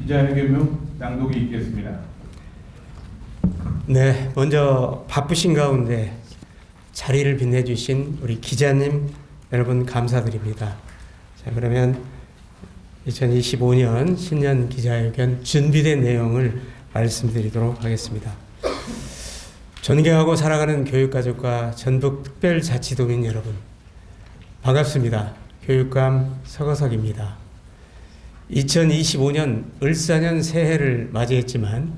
기자회견문 낭독이 있겠습니다. 네, 먼저 바쁘신 가운데 자리를 빛내주신 우리 기자님 여러분 감사드립니다. 자, 그러면 2025년 신년 기자회견 준비된 내용을 말씀드리도록 하겠습니다. 존경하고 사랑하는 교육가족과 전북특별자치도민 여러분, 반갑습니다. 교육감 서거석입니다. 2025년 을사년 새해를 맞이했지만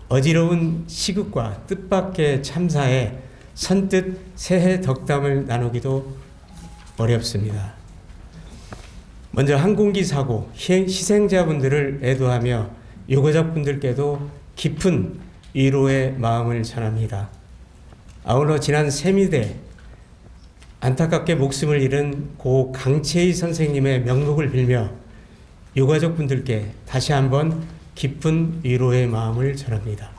어지러운 시국과 뜻밖의 참사에 선뜻 새해 덕담을 나누기도 어렵습니다. 먼저 항공기 사고 희생자분들을 애도하며 유가족분들께도 깊은 위로의 마음을 전합니다. 아울러 지난 세미대 안타깝게 목숨을 잃은 고 강채희 선생님의 명복을 빌며 유가족분들께 다시 한번 깊은 위로의 마음을 전합니다.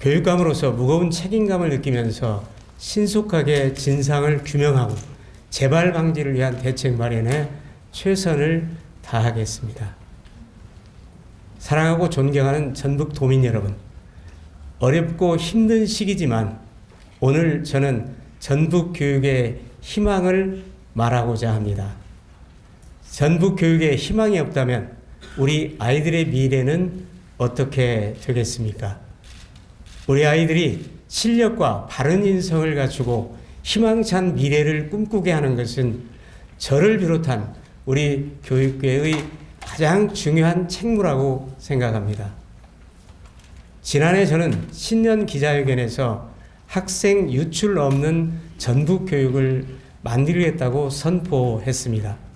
교육감으로서 무거운 책임감을 느끼면서 신속하게 진상을 규명하고 재발 방지를 위한 대책 마련에 최선을 다하겠습니다. 사랑하고 존경하는 전북 도민 여러분, 어렵고 힘든 시기지만 오늘 저는 전북 교육의 희망을 말하고자 합니다. 전북 교육에 희망이 없다면 우리 아이들의 미래는 어떻게 되겠습니까? 우리 아이들이 실력과 바른 인성을 갖추고 희망찬 미래를 꿈꾸게 하는 것은 저를 비롯한 우리 교육계의 가장 중요한 책무라고 생각합니다. 지난해 저는 신년 기자회견에서 학생 유출 없는 전북 교육을 만들겠다고 선포했습니다.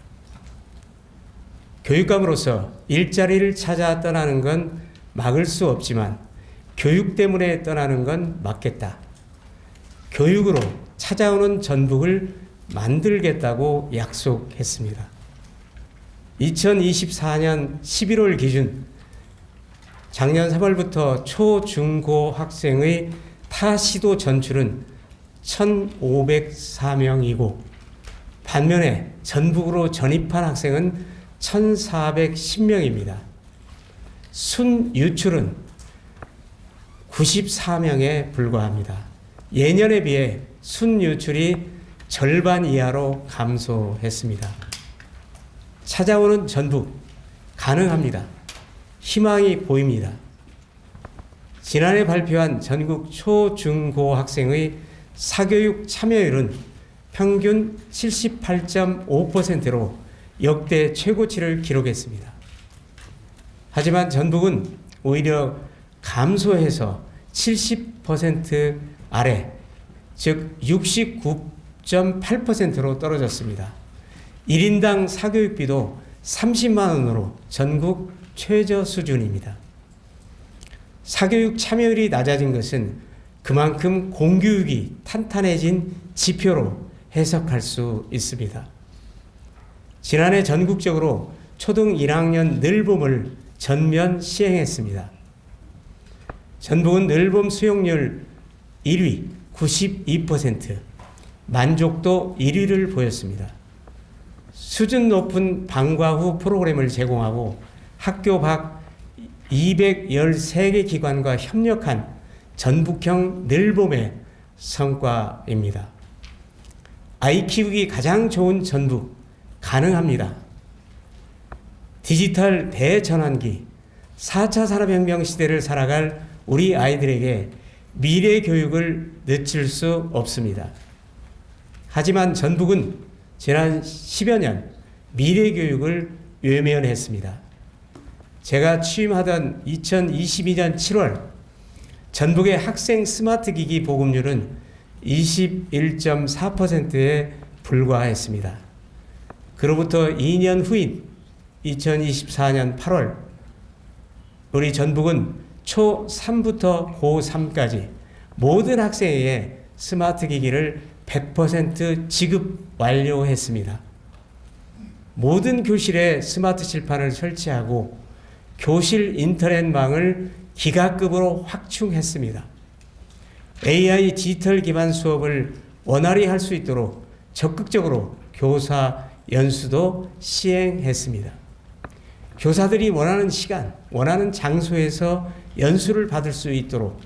교육감으로서 일자리를 찾아 떠나는 건 막을 수 없지만 교육 때문에 떠나는 건 막겠다. 교육으로 찾아오는 전북을 만들겠다고 약속했습니다. 2024년 11월 기준 작년 3월부터 초, 중, 고 학생의 타 시도 전출은 1,504명이고 반면에 전북으로 전입한 학생은 1,410명입니다. 순 유출은 94명에 불과합니다. 예년에 비해 순 유출이 절반 이하로 감소했습니다. 찾아오는 전북 가능합니다. 희망이 보입니다. 지난해 발표한 전국 초, 중, 고 학생의 사교육 참여율은 평균 78.5%로 역대 최고치를 기록했습니다. 하지만 전북은 오히려 감소해서 70% 아래, 즉 69.8%로 떨어졌습니다. 1인당 사교육비도 30만 원으로 전국 최저 수준입니다. 사교육 참여율이 낮아진 것은 그만큼 공교육이 탄탄해진 지표로 해석할 수 있습니다. 지난해 전국적으로 초등 1학년 늘봄을 전면 시행했습니다. 전북은 늘봄 수용률 1위 92%, 만족도 1위를 보였습니다. 수준 높은 방과 후 프로그램을 제공하고 학교 밖 213개 기관과 협력한 전북형 늘봄의 성과입니다. 아이 키우기 가장 좋은 전북 가능합니다. 디지털 대전환기, 4차 산업혁명 시대를 살아갈 우리 아이들에게 미래 교육을 늦출 수 없습니다. 하지만 전북은 지난 10여 년 미래 교육을 외면했습니다. 제가 취임하던 2022년 7월 전북의 학생 스마트 기기 보급률은 21.4%에 불과했습니다. 그로부터 2년 후인 2024년 8월 우리 전북은 초3부터 고3까지 모든 학생에게 스마트 기기를 100% 지급 완료했습니다. 모든 교실에 스마트 칠판을 설치하고 교실 인터넷망을 기가급으로 확충했습니다. AI 디지털 기반 수업을 원활히 할 수 있도록 적극적으로 교사 연수도 시행했습니다. 교사들이 원하는 시간, 원하는 장소에서 연수를 받을 수 있도록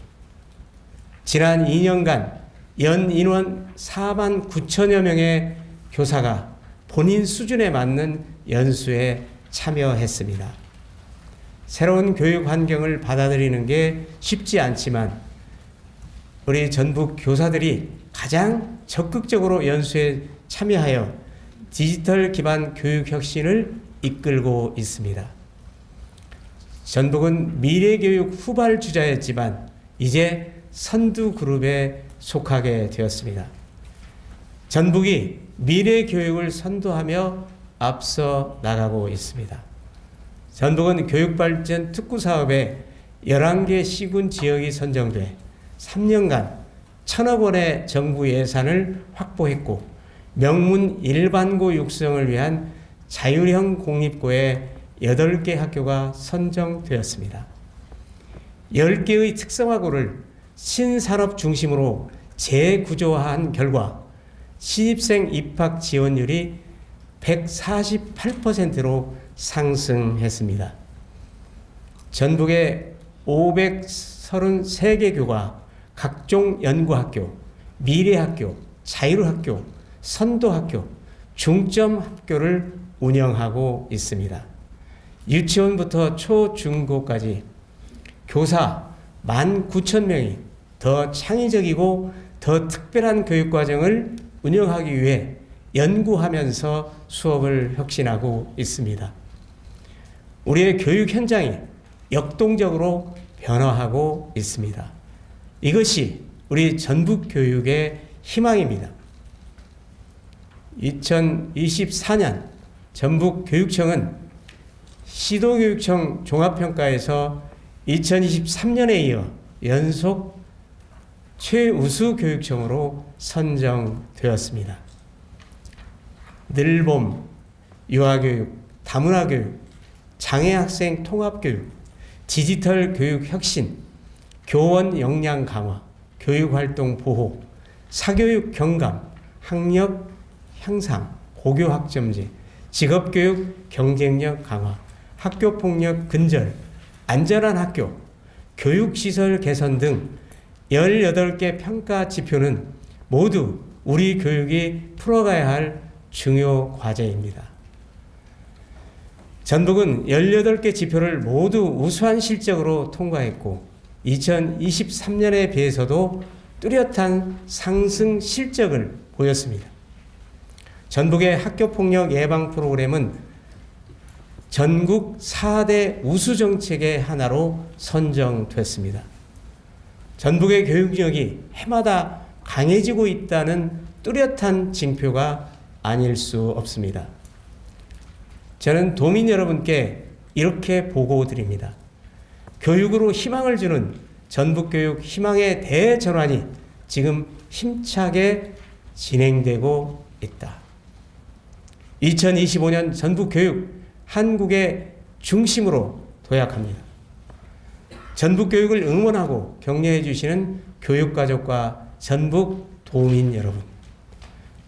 지난 2년간 연 인원 4만 9천여 명의 교사가 본인 수준에 맞는 연수에 참여했습니다. 새로운 교육 환경을 받아들이는 게 쉽지 않지만 우리 전북 교사들이 가장 적극적으로 연수에 참여하여 디지털 기반 교육 혁신을 이끌고 있습니다. 전북은 미래교육 후발주자였지만 이제 선두그룹에 속하게 되었습니다. 전북이 미래교육을 선도하며 앞서 나가고 있습니다. 전북은 교육발전 특구사업에 11개 시군 지역이 선정돼 3년간 1,000억 원의 정부 예산을 확보했고 명문 일반고 육성을 위한 자율형 공립고에 8개 학교가 선정되었습니다. 10개의 특성화고를 신산업 중심으로 재구조화한 결과 신입생 입학 지원율이 148%로 상승했습니다. 전북의 533개 교가 각종 연구학교, 미래학교, 자율학교, 선도학교, 중점학교를 운영하고 있습니다. 유치원부터 초, 중고까지 교사 19,000명이 더 창의적이고 더 특별한 교육과정을 운영하기 위해 연구하면서 수업을 혁신하고 있습니다. 우리의 교육 현장이 역동적으로 변화하고 있습니다. 이것이 우리 전북 교육의 희망입니다. 2024년 전북교육청은 시도교육청 종합평가에서 2023년에 이어 연속 최우수 교육청으로 선정되었습니다. 늘봄, 유아교육, 다문화교육, 장애학생 통합교육, 디지털 교육 혁신, 교원 역량 강화, 교육활동 보호, 사교육 경감, 학력 향상, 고교학점제, 직업교육 경쟁력 강화, 학교폭력 근절, 안전한 학교, 교육시설 개선 등 18개 평가 지표는 모두 우리 교육이 풀어가야 할 중요 과제입니다. 전북은 18개 지표를 모두 우수한 실적으로 통과했고 2023년에 비해서도 뚜렷한 상승 실적을 보였습니다. 전북의 학교폭력 예방 프로그램은 전국 4대 우수정책의 하나로 선정됐습니다. 전북의 교육력이 해마다 강해지고 있다는 뚜렷한 징표가 아닐 수 없습니다. 저는 도민 여러분께 이렇게 보고드립니다. 교육으로 희망을 주는 전북교육 희망의 대전환이 지금 힘차게 진행되고 있다. 2025년 전북교육 한국의 중심으로 도약합니다. 전북교육을 응원하고 격려해 주시는 교육가족과 전북 도민 여러분,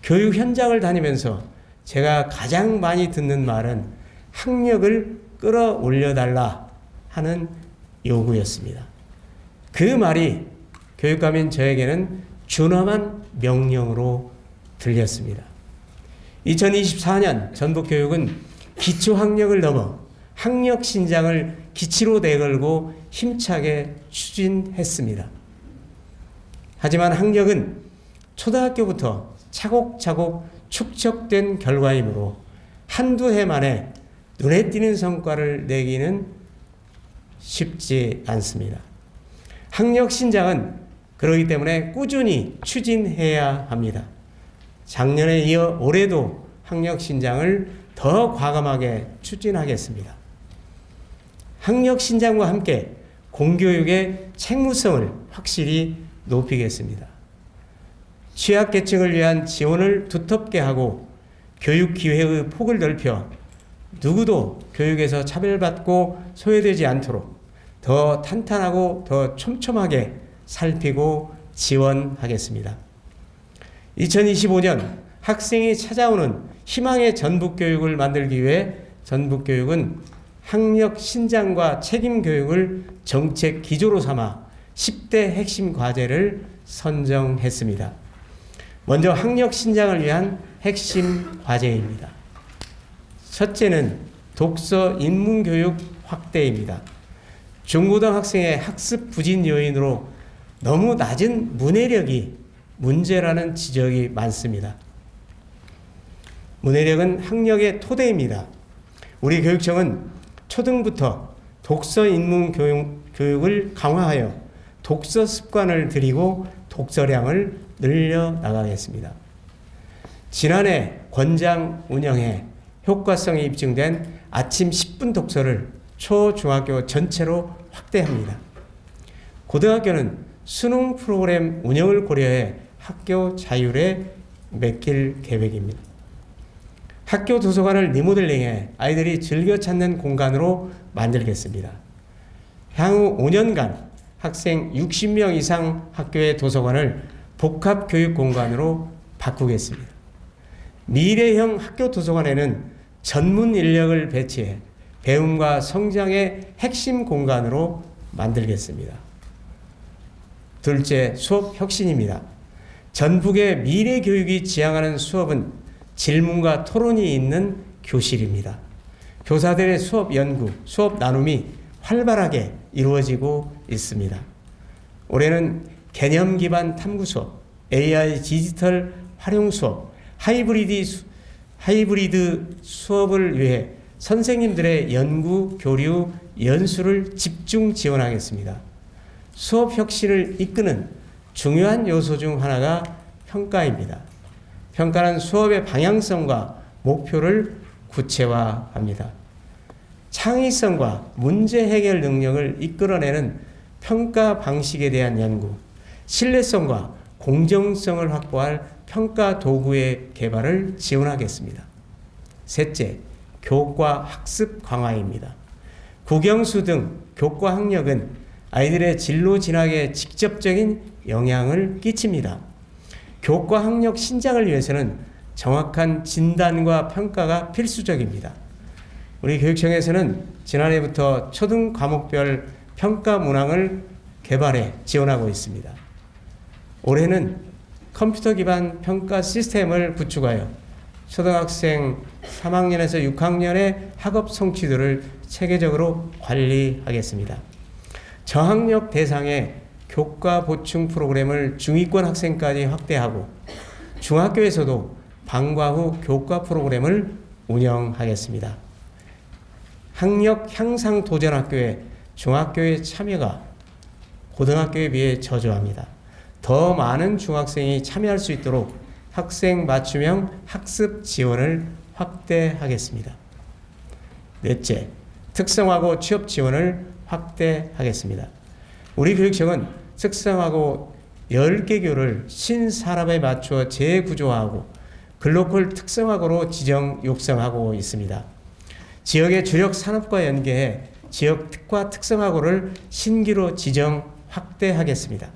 교육 현장을 다니면서 제가 가장 많이 듣는 말은 학력을 끌어올려달라 하는 요구였습니다. 그 말이 교육감인 저에게는 준엄한 명령으로 들렸습니다. 2024년 전북교육은 기초학력을 넘어 학력 신장을 기치로 내걸고 힘차게 추진했습니다. 하지만 학력은 초등학교부터 차곡차곡 축적된 결과이므로 한두 해 만에 눈에 띄는 성과를 내기는 쉽지 않습니다. 학력 신장은 그렇기 때문에 꾸준히 추진해야 합니다. 작년에 이어 올해도 학력 신장을 더 과감하게 추진하겠습니다. 학력 신장과 함께 공교육의 책무성을 확실히 높이겠습니다. 취약계층을 위한 지원을 두텁게 하고 교육 기회의 폭을 넓혀 누구도 교육에서 차별받고 소외되지 않도록 더 탄탄하고 더 촘촘하게 살피고 지원하겠습니다. 2025년 학생이 찾아오는 희망의 전북교육을 만들기 위해 전북교육은 학력 신장과 책임 교육을 정책 기조로 삼아 10대 핵심 과제를 선정했습니다. 먼저 학력 신장을 위한 핵심 과제입니다. 첫째는 독서 인문 교육 확대입니다. 중고등학생의 학습 부진 요인으로 너무 낮은 문해력이 문제라는 지적이 많습니다. 문해력은 학력의 토대입니다. 우리 교육청은 초등부터 독서 인문 교육을 강화하여 독서 습관을 들이고 독서량을 늘려 나가겠습니다. 지난해 권장 운영에 효과성이 입증된 아침 10분 독서를 초, 중학교 전체로 확대합니다. 고등학교는 수능 프로그램 운영을 고려해 학교 자율에 맡길 계획입니다. 학교 도서관을 리모델링해 아이들이 즐겨 찾는 공간으로 만들겠습니다. 향후 5년간 학생 60명 이상 학교의 도서관을 복합교육 공간으로 바꾸겠습니다. 미래형 학교 도서관에는 전문 인력을 배치해 배움과 성장의 핵심 공간으로 만들겠습니다. 둘째, 수업 혁신입니다. 전북의 미래 교육이 지향하는 수업은 질문과 토론이 있는 교실입니다. 교사들의 수업 연구, 수업 나눔이 활발하게 이루어지고 있습니다. 올해는 개념 기반 탐구 수업, AI 디지털 활용 수업, 하이브리드 수업을 위해 선생님들의 연구, 교류, 연수를 집중 지원하겠습니다. 수업 혁신을 이끄는 중요한 요소 중 하나가 평가입니다. 평가는 수업의 방향성과 목표를 구체화합니다. 창의성과 문제 해결 능력을 이끌어내는 평가 방식에 대한 연구, 신뢰성과 공정성을 확보할 평가 도구의 개발을 지원하겠습니다. 셋째, 교과 학습 강화입니다. 국영수 등 교과 학력은 아이들의 진로 진학에 직접적인 영향을 끼칩니다. 교과 학력 신장을 위해서는 정확한 진단과 평가가 필수적입니다. 우리 교육청에서는 지난해부터 초등 과목별 평가 문항을 개발해 지원하고 있습니다. 올해는 컴퓨터 기반 평가 시스템을 구축하여 초등학생 3학년에서 6학년의 학업 성취도를 체계적으로 관리하겠습니다. 저학력 대상의 교과 보충 프로그램을 중위권 학생까지 확대하고 중학교에서도 방과 후 교과 프로그램을 운영하겠습니다. 학력 향상 도전 학교의 중학교의 참여가 고등학교에 비해 저조합니다. 더 많은 중학생이 참여할 수 있도록 학생 맞춤형 학습 지원을 확대하겠습니다. 넷째, 특성화고 취업 지원을 확대하겠습니다. 우리 교육청은 특성화고 10개교를 신산업에 맞추어 재구조화하고 글로컬 특성화고로 지정 육성하고 있습니다. 지역의 주력 산업과 연계해 지역 특화 특성화고를 신규로 지정 확대하겠습니다.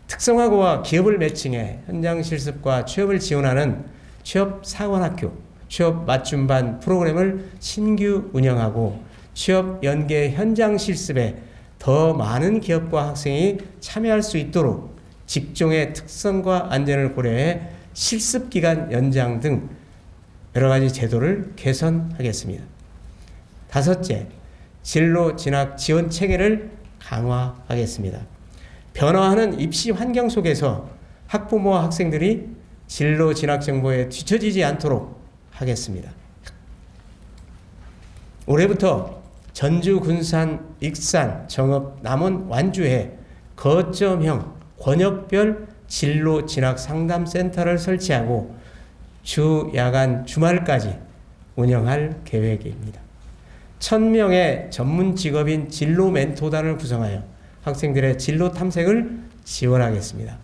특성화고와 기업을 매칭해 현장 실습과 취업을 지원하는 취업 사관학교, 취업 맞춤반 프로그램을 신규 운영하고 취업 연계 현장 실습에 더 많은 기업과 학생이 참여할 수 있도록 직종의 특성과 안전을 고려해 실습 기간 연장 등 여러 가지 제도를 개선하겠습니다. 다섯째, 진로 진학 지원 체계를 강화하겠습니다. 변화하는 입시 환경 속에서 학부모와 학생들이 진로 진학 정보에 뒤처지지 않도록 하겠습니다. 올해부터 전주, 군산, 익산, 정읍, 남원, 완주에 거점형 권역별 진로 진학 상담 센터를 설치하고 주, 야간, 주말까지 운영할 계획입니다. 1000명의 전문 직업인 진로 멘토단을 구성하여 학생들의 진로 탐색을 지원하겠습니다.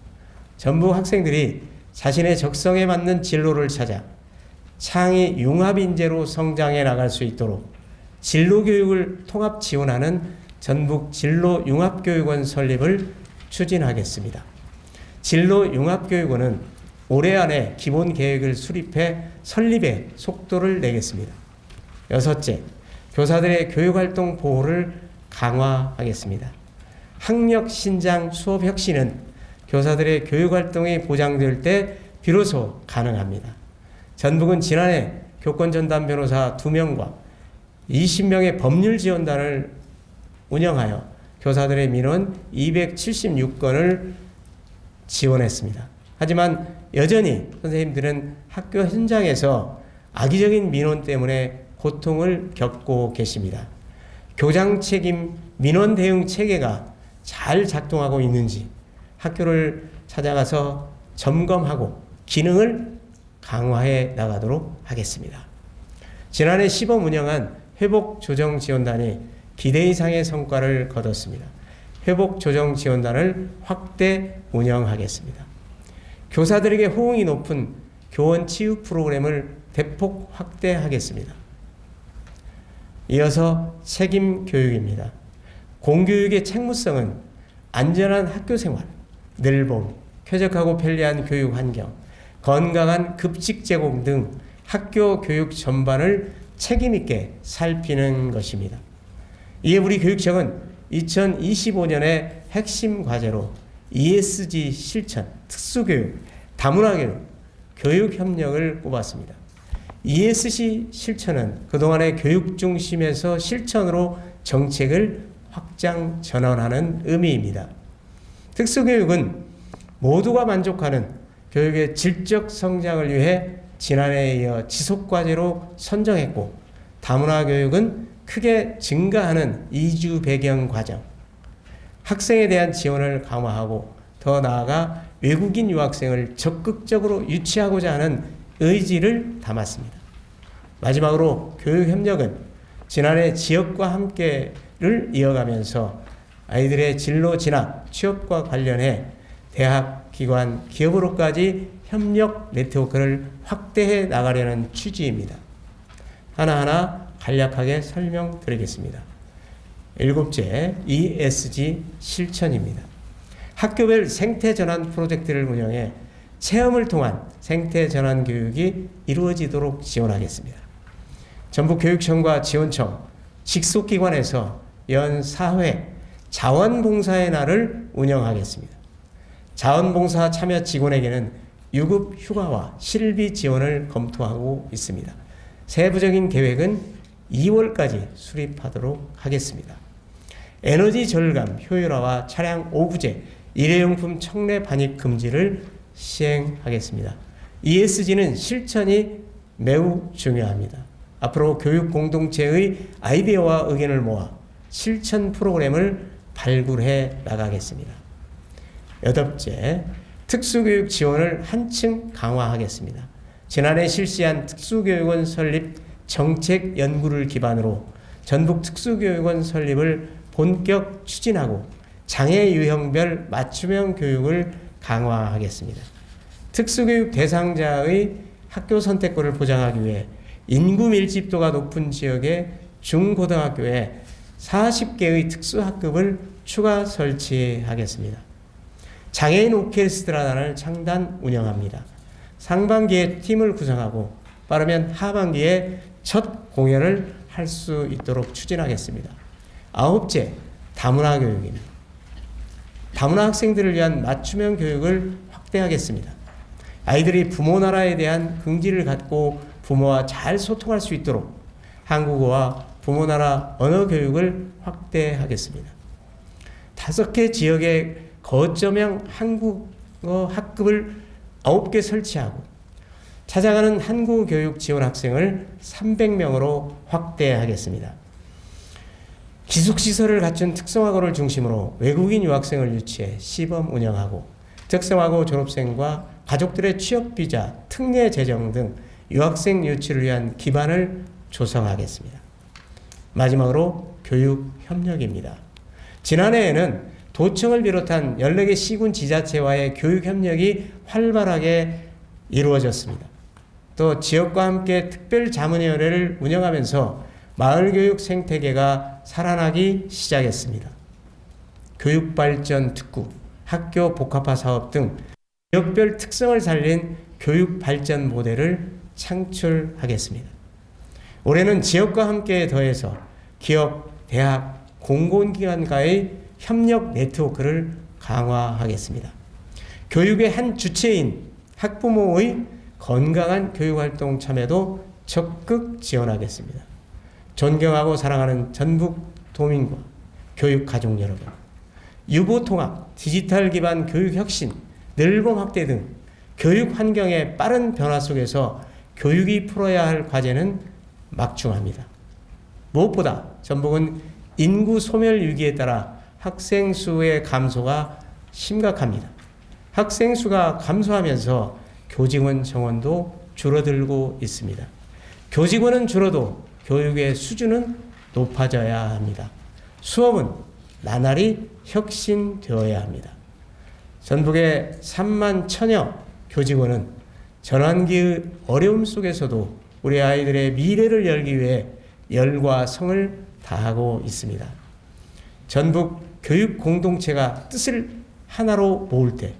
전북 학생들이 자신의 적성에 맞는 진로를 찾아 창의 융합 인재로 성장해 나갈 수 있도록 진로 교육을 통합 지원하는 전북 진로 융합교육원 설립을 추진하겠습니다. 진로 융합교육원은 올해 안에 기본 계획을 수립해 설립에 속도를 내겠습니다. 여섯째, 교사들의 교육활동 보호를 강화하겠습니다. 학력 신장 수업 혁신은 교사들의 교육활동이 보장될 때 비로소 가능합니다. 전북은 지난해 교권전담 변호사 2명과 20명의 법률지원단을 운영하여 교사들의 민원 276건을 지원했습니다. 하지만 여전히 선생님들은 학교 현장에서 악의적인 민원 때문에 고통을 겪고 계십니다. 교장 책임 민원 대응 체계가 잘 작동하고 있는지 학교를 찾아가서 점검하고 기능을 강화해 나가도록 하겠습니다. 지난해 시범 운영한 회복조정지원단이 기대 이상의 성과를 거뒀습니다. 회복조정지원단을 확대 운영하겠습니다. 교사들에게 호응이 높은 교원 치유 프로그램을 대폭 확대하겠습니다. 이어서 책임 교육입니다. 공교육의 책무성은 안전한 학교 생활, 늘봄, 쾌적하고 편리한 교육 환경, 건강한 급식 제공 등 학교 교육 전반을 책임있게 살피는 것입니다. 이에 우리 교육청은 2025년의 핵심 과제로 ESG 실천, 특수교육, 다문화교육, 교육협력을 꼽았습니다. ESG 실천은 그동안의 교육 중심에서 실천으로 정책을 확장 전환하는 의미입니다. 특수교육은 모두가 만족하는 교육의 질적 성장을 위해 지난해에 이어 지속과제로 선정했고, 다문화교육은 크게 증가하는 이주 배경 과정, 학생에 대한 지원을 강화하고 더 나아가 외국인 유학생을 적극적으로 유치하고자 하는 의지를 담았습니다. 마지막으로 교육협력은 지난해 지역과 함께를 이어가면서 아이들의 진로 진학, 취업과 관련해 대학, 기관, 기업으로까지 협력 네트워크를 확대해 나가려는 취지입니다. 하나하나 간략하게 설명드리겠습니다. 7째, ESG 실천입니다. 학교별 생태전환 프로젝트를 운영해 체험을 통한 생태전환 교육이 이루어지도록 지원하겠습니다. 전북교육청과 지원청, 직속기관에서 연 4회 자원봉사의 날을 운영하겠습니다. 자원봉사 참여 직원에게는 유급 휴가와 실비 지원을 검토하고 있습니다. 세부적인 계획은 2월까지 수립하도록 하겠습니다. 에너지 절감, 효율화와 차량 오부제, 일회용품 청내 반입 금지를 시행하겠습니다. ESG는 실천이 매우 중요합니다. 앞으로 교육 공동체의 아이디어와 의견을 모아 실천 프로그램을 발굴해 나가겠습니다. 8째, 특수교육 지원을 한층 강화하겠습니다. 지난해 실시한 특수교육원 설립 정책 연구를 기반으로 전북 특수교육원 설립을 본격 추진하고 장애 유형별 맞춤형 교육을 강화하겠습니다. 특수교육 대상자의 학교 선택권을 보장하기 위해 인구 밀집도가 높은 지역의 중고등학교에 40개의 특수학급을 추가 설치하겠습니다. 장애인 오케스트라단을 창단 운영합니다. 상반기에 팀을 구성하고 빠르면 하반기에 첫 공연을 할 수 있도록 추진하겠습니다. 9째, 다문화 교육입니다. 다문화 학생들을 위한 맞춤형 교육을 확대하겠습니다. 아이들이 부모 나라에 대한 긍지를 갖고 부모와 잘 소통할 수 있도록 한국어와 부모 나라 언어 교육을 확대하겠습니다. 5개 지역의 거점형 한국어 학급을 9개 설치하고 찾아가는 한국어 교육 지원 학생을 300명으로 확대하겠습니다. 기숙시설을 갖춘 특성화고를 중심으로 외국인 유학생을 유치해 시범 운영하고 특성화고 졸업생과 가족들의 취업비자, 특례 제정 등 유학생 유치를 위한 기반을 조성하겠습니다. 마지막으로 교육협력입니다. 지난해에는 도청을 비롯한 14개 시군 지자체와의 교육협력이 활발하게 이루어졌습니다. 또 지역과 함께 특별자문위원회를 운영하면서 마을교육 생태계가 살아나기 시작했습니다. 교육발전 특구, 학교 복합화 사업 등 지역별 특성을 살린 교육발전 모델을 창출하겠습니다. 올해는 지역과 함께 더해서 기업, 대학, 공공기관과의 협력 네트워크를 강화하겠습니다. 교육의 한 주체인 학부모의 건강한 교육활동 참여도 적극 지원하겠습니다. 존경하고 사랑하는 전북 도민과 교육가족 여러분, 유보통합, 디지털 기반 교육혁신, 늘공 확대 등 교육 환경의 빠른 변화 속에서 교육이 풀어야 할 과제는 막중합니다. 무엇보다 전북은 인구 소멸 위기에 따라 학생 수의 감소가 심각합니다. 학생 수가 감소하면서 교직원 정원도 줄어들고 있습니다. 교직원은 줄어도 교육의 수준은 높아져야 합니다. 수업은 나날이 혁신되어야 합니다. 전북의 3만 천여 교직원은 전환기의 어려움 속에서도 우리 아이들의 미래를 열기 위해 열과 성을 다하고 있습니다. 전북 교육 공동체가 뜻을 하나로 모을 때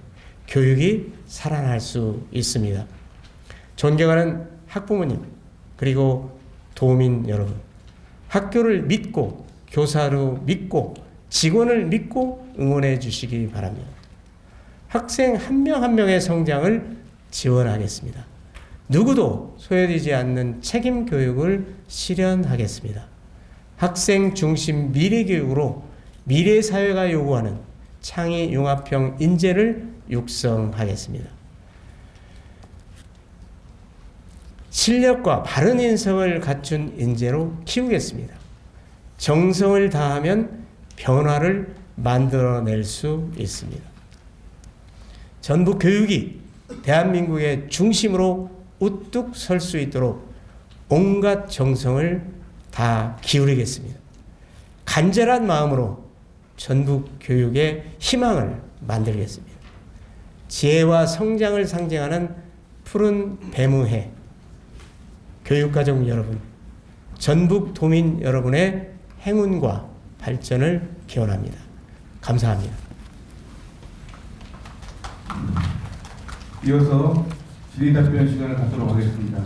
교육이 살아날 수 있습니다. 존경하는 학부모님, 그리고 도민 여러분, 학교를 믿고, 교사를 믿고, 직원을 믿고 응원해 주시기 바랍니다. 학생 한 명 한 명의 성장을 지원하겠습니다. 누구도 소외되지 않는 책임 교육을 실현하겠습니다. 학생 중심 미래 교육으로 미래 사회가 요구하는 창의 융합형 인재를 육성하겠습니다. 실력과 바른 인성을 갖춘 인재로 키우겠습니다. 정성을 다하면 변화를 만들어낼 수 있습니다. 전북 교육이 대한민국의 중심으로 우뚝 설 수 있도록 온갖 정성을 다 기울이겠습니다. 간절한 마음으로 전북 교육의 희망을 만들겠습니다. 지혜와 성장을 상징하는 푸른 배무해, 교육가족 여러분, 전북 도민 여러분의 행운과 발전을 기원합니다. 감사합니다. 이어서 질의답변 시간을 갖도록 하겠습니다.